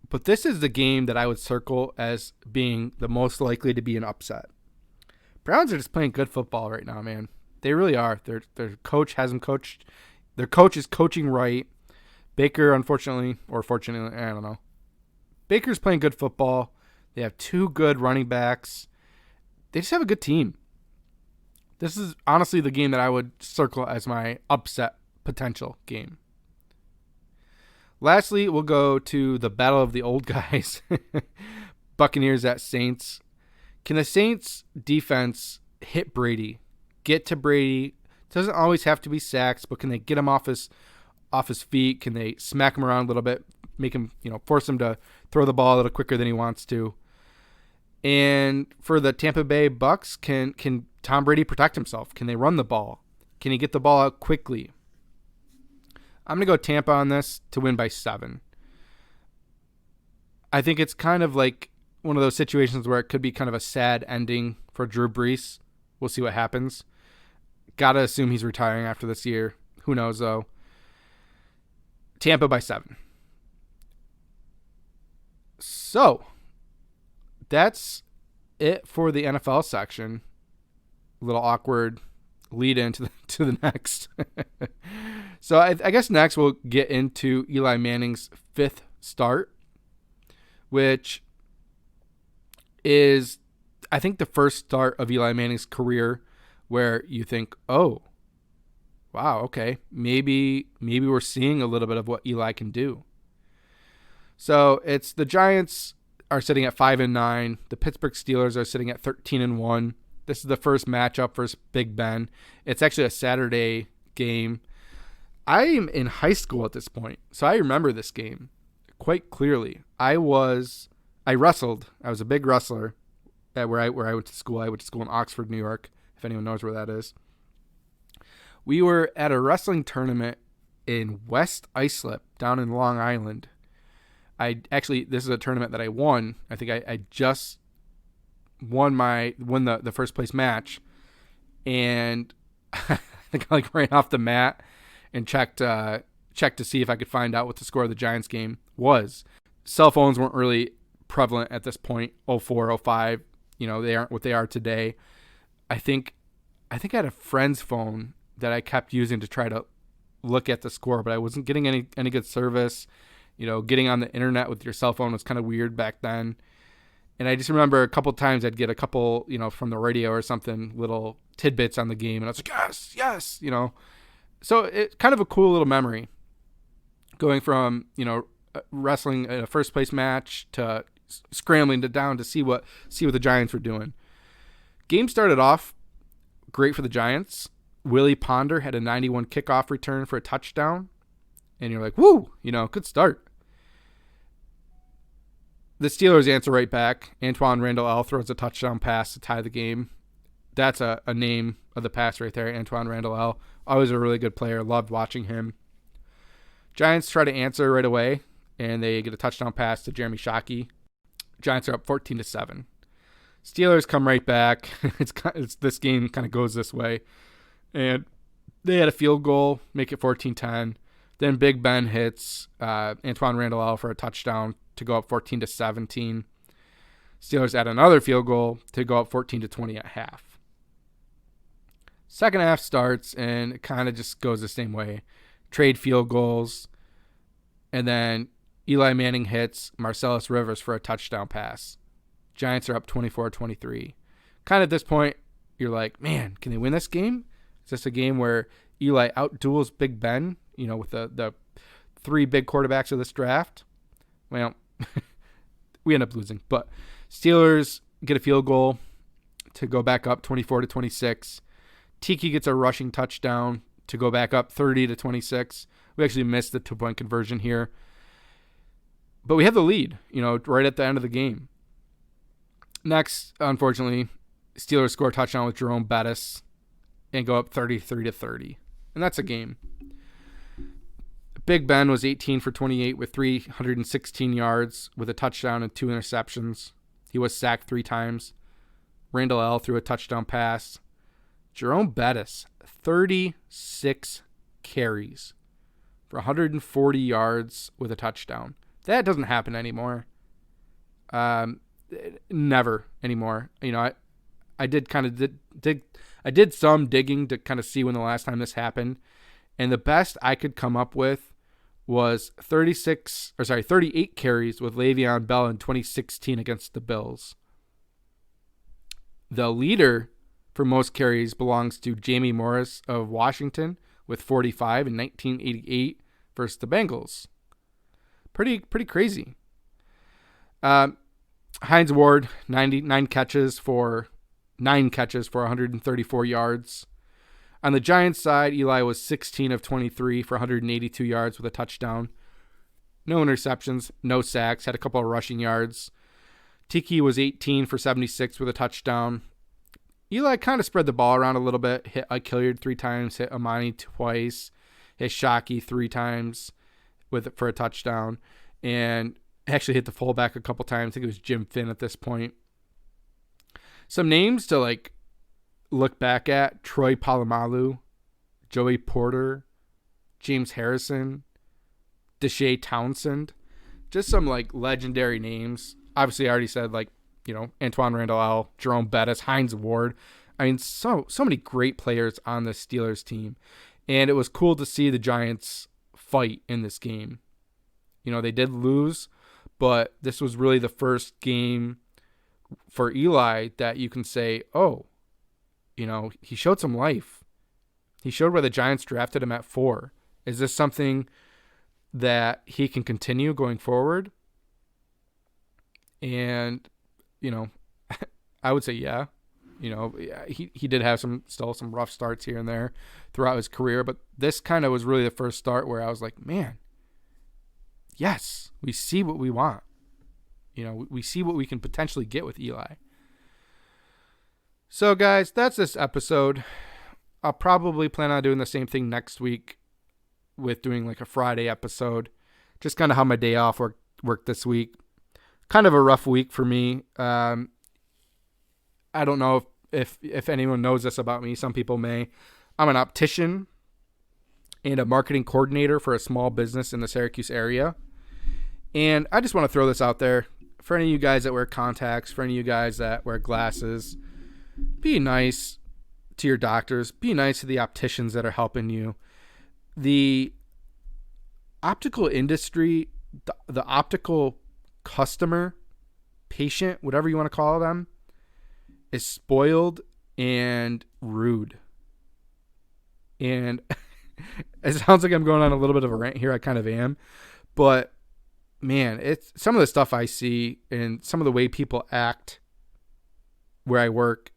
but this is the game that I would circle as being the most likely to be an upset. Browns are just playing good football right now, man. They really are. Their coach hasn't coached. Their coach is coaching right. Baker, unfortunately, or fortunately, I don't know. Baker's playing good football. They have 2 good running backs. They just have a good team. This is honestly the game that I would circle as my upset potential game. Lastly, we'll go to the battle of the old guys. Buccaneers at Saints. Can the Saints defense hit Brady? Get to Brady? It doesn't always have to be sacks, but can they get him off his feet? Can they smack him around a little bit, make him, force him to throw the ball a little quicker than he wants to? And for the Tampa Bay Bucks, can Tom Brady protect himself? Can they run the ball? Can he get the ball out quickly? I'm going to go Tampa on this to win by 7. I think it's kind of like one of those situations where it could be kind of a sad ending for Drew Brees. We'll see what happens. Got to assume he's retiring after this year. Who knows, though. Tampa by 7. So, that's it for the NFL section. A little awkward lead into to the next. So I guess next we'll get into Eli Manning's 5th start, which is, I think, the first start of Eli Manning's career where you think, oh, wow, okay, maybe we're seeing a little bit of what Eli can do. So it's the Giants are sitting at 5-9. The Pittsburgh Steelers are sitting at 13-1. This is the first matchup versus Big Ben. It's actually a Saturday game. I'm in high school at this point, so I remember this game quite clearly. I wrestled. I was a big wrestler at where I went to school. I went to school in Oxford, New York, if anyone knows where that is. We were at a wrestling tournament in West Islip down in Long Island. This is a tournament that I won. I think I just won the first place match, and I think I ran off the mat and checked to see if I could find out what the score of the Giants game was. Cell phones weren't really prevalent at this point. 04, 05, they aren't what they are today. I think I had a friend's phone that I kept using to try to look at the score, but I wasn't getting any good service. Getting on the internet with your cell phone was kind of weird back then. And I just remember a couple times I'd get a couple, from the radio or something, little tidbits on the game. And I was like, yes. So it's kind of a cool little memory going from, wrestling in a first place match to scrambling down to see what the Giants were doing. Game started off great for the Giants. Willie Ponder had a 91 kickoff return for a touchdown. And you're like, woo, good start. The Steelers answer right back. Antoine Randall L. throws a touchdown pass to tie the game. That's a name of the pass right there, Antoine Randall L. Always a really good player. Loved watching him. Giants try to answer right away, and they get a touchdown pass to Jeremy Shockey. Giants are up 14-7. Steelers come right back. It's this game kind of goes this way. And they had a field goal, make it 14-10. Then Big Ben hits Antoine Randall L. for a touchdown to go up 14-17. Steelers add another field goal to go up 14-20 at half. Second half starts, and it kind of just goes the same way. Trade field goals, and then Eli Manning hits Marcellus Rivers for a touchdown pass. Giants are up 24-23. Kind of at this point, you're like, man, can they win this game? Is this a game where Eli outduels Big Ben, with the 3 big quarterbacks of this draft? Well, We end up losing. But Steelers get a field goal to go back up 24-26. Tiki gets a rushing touchdown to go back up 30-26. We actually missed the 2-point conversion here. But we have the lead, right at the end of the game. Next, unfortunately, Steelers score a touchdown with Jerome Bettis and go up 33-30. And that's a game. Big Ben was 18 for 28 with 316 yards with a touchdown and 2 interceptions. He was sacked 3 times. Randall L. threw a touchdown pass. Jerome Bettis, 36 carries for 140 yards with a touchdown. That doesn't happen anymore. Never anymore. I did some digging to kind of see when the last time this happened, and the best I could come up with was 38 carries with Le'Veon Bell in 2016 against the Bills. The leader for most carries belongs to Jamie Morris of Washington with 45 in 1988 versus the Bengals. Pretty crazy. Hines Ward, 9 catches for 134 yards. On the Giants side, Eli was 16 of 23 for 182 yards with a touchdown. No interceptions, no sacks, had a couple of rushing yards. Tiki was 18 for 76 with a touchdown. Eli kind of spread the ball around a little bit. Hit Hilliard 3 times, hit Amani twice, hit Shockey 3 times for a touchdown, and actually hit the fullback a couple times. I think it was Jim Finn at this point. Some names to look back at: Troy Polamalu, Joey Porter, James Harrison, Deshae Townsend. Just some legendary names. Obviously, I already said Antoine Randall L, Jerome Bettis, Hines Ward. I mean, so many great players on the Steelers team. And it was cool to see the Giants fight in this game. They did lose, but this was really the first game for Eli that you can say, oh, he showed some life. He showed why the Giants drafted him at 4. Is this something that he can continue going forward? And, I would say, yeah. He did have some rough starts here and there throughout his career, but this kind of was really the first start where I was like, man, yes, we see what we want. We see what we can potentially get with Eli. So, guys, that's this episode. I'll probably plan on doing the same thing next week with doing a Friday episode. Just kind of how my day off worked this week. Kind of a rough week for me. I don't know if anyone knows this about me. Some people may. I'm an optician and a marketing coordinator for a small business in the Syracuse area. And I just want to throw this out there. For any of you guys that wear contacts, for any of you guys that wear glasses, be nice to your doctors. Be nice to the opticians that are helping you. The optical industry, the optical customer, patient, whatever you want to call them, is spoiled and rude. And it sounds like I'm going on a little bit of a rant here. I kind of am. But, man, it's some of the stuff I see and some of the way people act where I work,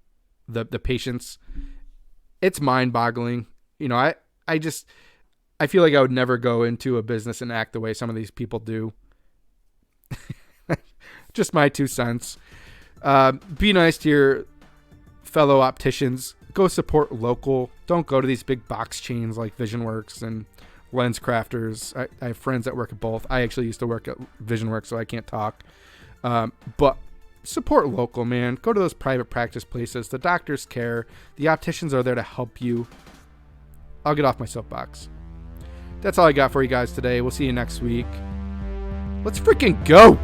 the patients, it's mind-boggling. I feel like I would never go into a business and act the way some of these people do. Just my 2 cents. Be nice to your fellow opticians. Go support local. Don't go to these big box chains like VisionWorks and Lens Crafters. I have friends that work at both. I actually used to work at VisionWorks, so I can't talk. But support local, man. Go to those private practice places. The doctors care. The opticians are there to help you. I'll get off my soapbox. That's all I got for you guys today. We'll see you next week. Let's freaking go!